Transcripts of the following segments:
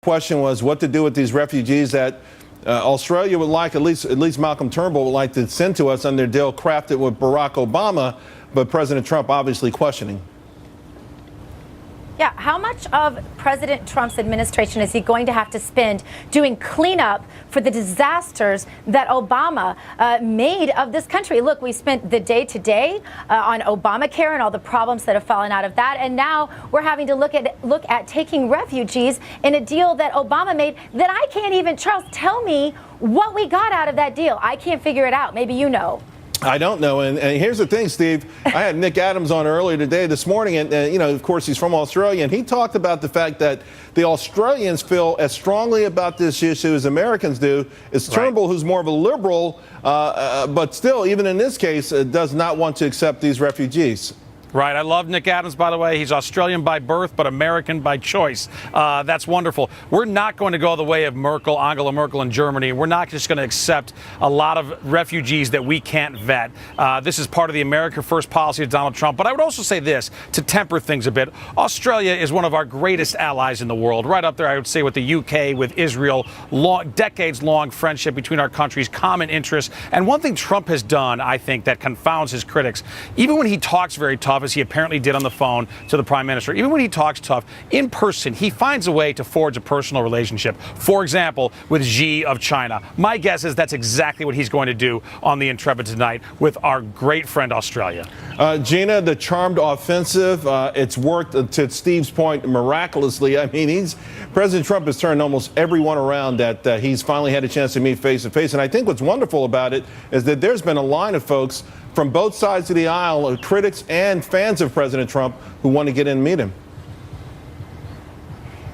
Question was what to do with these refugees that Australia would like, at least Malcolm Turnbull would like to send to us under a deal crafted with Barack Obama, but President Trump obviously questioning. Yeah, how much of President Trump's administration is he going to have to spend doing cleanup for the disasters that Obama made of this country? Look, we spent the day today on Obamacare and all the problems that have fallen out of that, and now we're having to look at taking refugees in a deal that Obama made that I can't even, Charles, tell me what we got out of that deal. I can't figure it out. Maybe you know. I don't know. And here's the thing, Steve. I had Nick Adams on earlier this morning. And, you know, of course, he's from Australia. And he talked about the fact that the Australians feel as strongly about this issue as Americans do. It's Turnbull, who's more of a liberal, but still, even in this case, does not want to accept these refugees. Right. I love Nick Adams, by the way. He's Australian by birth, but American by choice. That's wonderful. We're not going to go the way of Merkel, Angela Merkel in Germany. We're not just going to accept a lot of refugees that we can't vet. This is part of the America First policy of Donald Trump. But I would also say this, to temper things a bit. Australia is one of our greatest allies in the world. Right up there, I would say, with the UK, with Israel. Decades-long friendship between our countries, common interests. And one thing Trump has done, I think, that confounds his critics, even when he talks very tough, as he apparently did on the phone to the prime minister, even when he talks tough, in person, he finds a way to forge a personal relationship. For example, with Xi of China. My guess is that's exactly what he's going to do on the Intrepid tonight with our great friend Australia. Gina, the charmed offensive, it's worked, to Steve's point, miraculously. I mean, President Trump has turned almost everyone around that he's finally had a chance to meet face to face. And I think what's wonderful about it is that there's been a line of folks from both sides of the aisle, critics and fans of President Trump, who want to get in and meet him.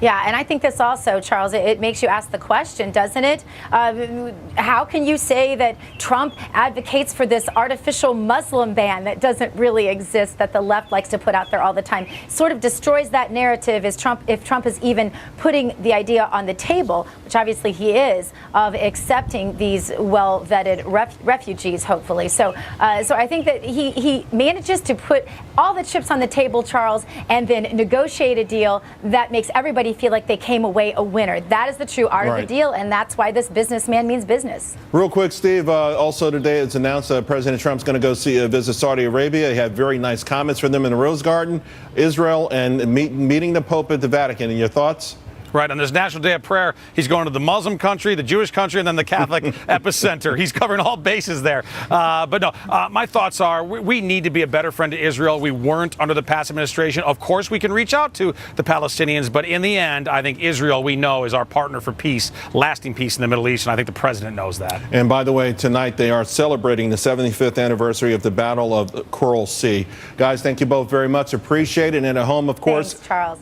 Yeah, and I think this also, Charles, it makes you ask the question, doesn't it? How can you say that Trump advocates for this artificial Muslim ban that doesn't really exist, that the left likes to put out there all the time? Sort of destroys that narrative if Trump is even putting the idea on the table, which obviously he is, of accepting these well-vetted refugees, hopefully. So I think that he manages to put all the chips on the table, Charles, and then negotiate a deal that makes everybody feel like they came away a winner. That is the true art of the deal, and that's why this businessman means business. Real quick, Steve, also today it's announced President Trump's going to go visit Saudi Arabia. He had very nice comments for them in the Rose Garden, Israel, and meeting the Pope at the Vatican. And your thoughts? Right. On this National Day of Prayer, he's going to the Muslim country, the Jewish country, and then the Catholic epicenter. He's covering all bases there. But no, my thoughts are we need to be a better friend to Israel. We weren't under the past administration. Of course, we can reach out to the Palestinians. But in the end, I think Israel, we know, is our partner for peace, lasting peace in the Middle East. And I think the president knows that. And by the way, tonight they are celebrating the 75th anniversary of the Battle of Coral Sea. Guys, thank you both very much. Appreciate it. And at home, of course. Thanks, Charles.